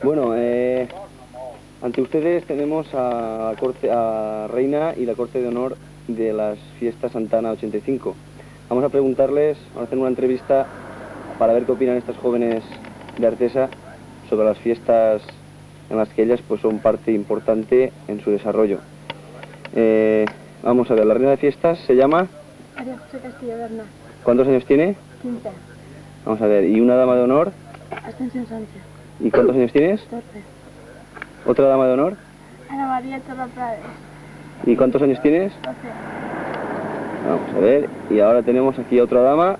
Bueno, ante ustedes tenemos a Reina y la Corte de Honor de las Fiestas Santana 85. Vamos a preguntarles, vamos a hacer una entrevista para ver qué opinan estas jóvenes de Artesa sobre las fiestas en las que ellas pues son parte importante en su desarrollo. Vamos a ver, la reina de fiestas se llama... María José Castillo Bernal. ¿Cuántos años tiene? 15. Vamos a ver, ¿y una dama de honor? Ascensión Sánchez. ¿Y cuántos años tienes? 14. ¿Otra dama de honor? Ana María Torra Prades. ¿Y cuántos años tienes? 12. Vamos a ver, y ahora tenemos aquí a otra dama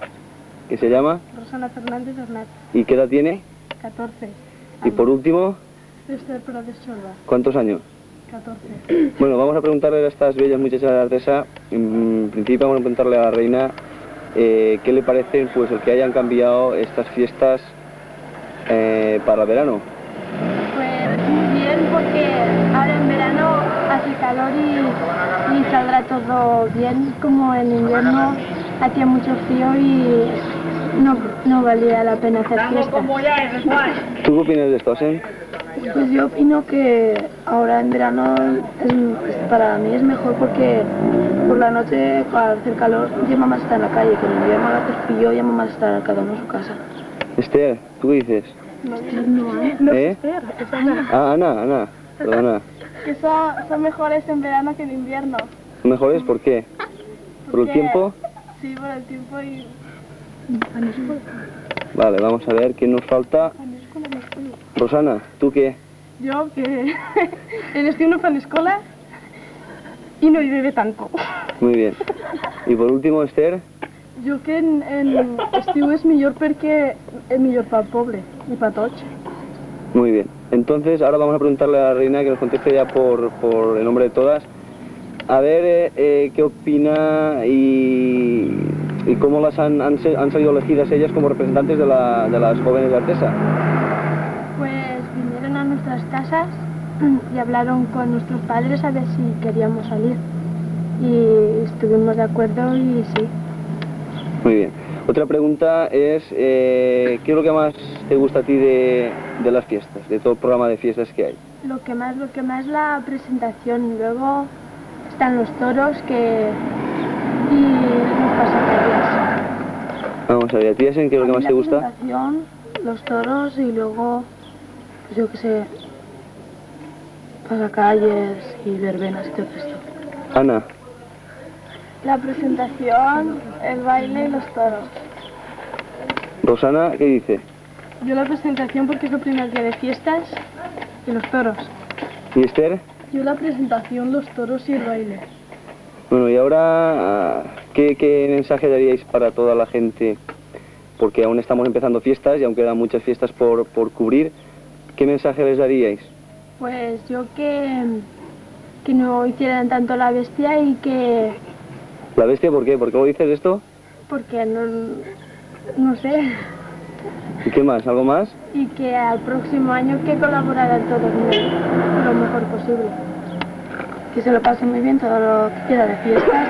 que se llama... Rosana Fernández Bernat. ¿Y qué edad tiene? 14. Y por último, Esther Prades Sorba. ¿cuántos años? 14. Bueno, vamos a preguntarle a estas bellas muchachas de Artesa, en principio vamos a preguntarle a la reina qué le parece pues el que hayan cambiado estas fiestas para verano. Pues bien, porque ahora en verano hace calor y saldrá todo bien, como en invierno hacía mucho frío y no valía la pena hacer fiesta. ¿Tú qué opinas de esto, Asen? Pues yo opino que ahora en verano para mí es mejor porque por la noche al hacer calor llama más estar en la calle, que en invierno al hacer frío llama más estar cada uno en su casa. Esther, ¿tú qué dices? No, Esther, es Ana. Ah, Ana, perdona. Que son mejores en verano que en invierno. ¿Son mejores? ¿Por qué? ¿Por el tiempo? Sí, por el tiempo y... Vale, vamos a ver quién nos falta. Rosana, ¿tú qué? Jo que en estiu no fan escola i no hi bebe tanco. Muy bien. Y por último, Esther. Jo que en estiu és millor perquè és millor pel poble i per tots. Muy bien. Entonces, ahora vamos a preguntarle a la reina que nos conteste ya por el nombre de todas. A ver qué opina y cómo las han salido elegidas ellas como representantes de las jóvenes de Artesa. Pues vinieron a nuestras casas y hablaron con nuestros padres a ver si queríamos salir. Y estuvimos de acuerdo y sí. Muy bien. Otra pregunta es, ¿qué es lo que más te gusta a ti de las fiestas, de todo el programa de fiestas que hay? Lo que más la presentación. Luego están los toros y los pasacalles. Vamos a ver, ¿a ti, Asen, qué es lo que más te gusta? La presentación, los toros y luego, pues yo qué sé, pasacalles y verbenas y todo esto. Ana. La presentación, el baile y los toros. Rosana, ¿qué dice? Yo la presentación porque es el primer día de fiestas y los toros. ¿Y Esther? Yo la presentación, los toros y el baile. Bueno, y ahora, ¿qué mensaje daríais para toda la gente? Porque aún estamos empezando fiestas y aún quedan muchas fiestas por cubrir. ¿Qué mensaje les daríais? Pues yo que no hicieran tanto la bestia y que... ¿La bestia por qué? ¿Por qué lo dices esto? Porque no sé. ¿Y qué más? ¿Algo más? Y que al próximo año que colaboraran todos lo mejor posible. Que se lo pasen muy bien todo lo que queda de fiestas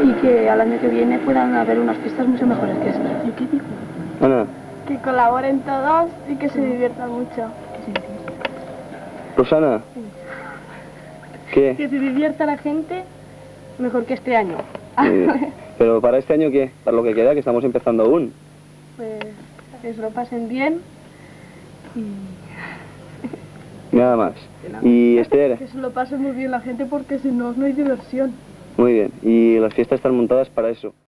y que al año que viene puedan haber unas fiestas mucho mejores que estas. ¿Y qué digo? Ana. Que colaboren todos y que se diviertan mucho. Rosana. ¿Qué? Que se divierta la gente mejor que este año. Pero para este año, ¿qué? Para lo que queda, que estamos empezando aún. Pues que se lo pasen bien y... Nada más. Y Esther. Que se lo pase muy bien la gente porque si no, no hay diversión. Muy bien. Y las fiestas están montadas para eso.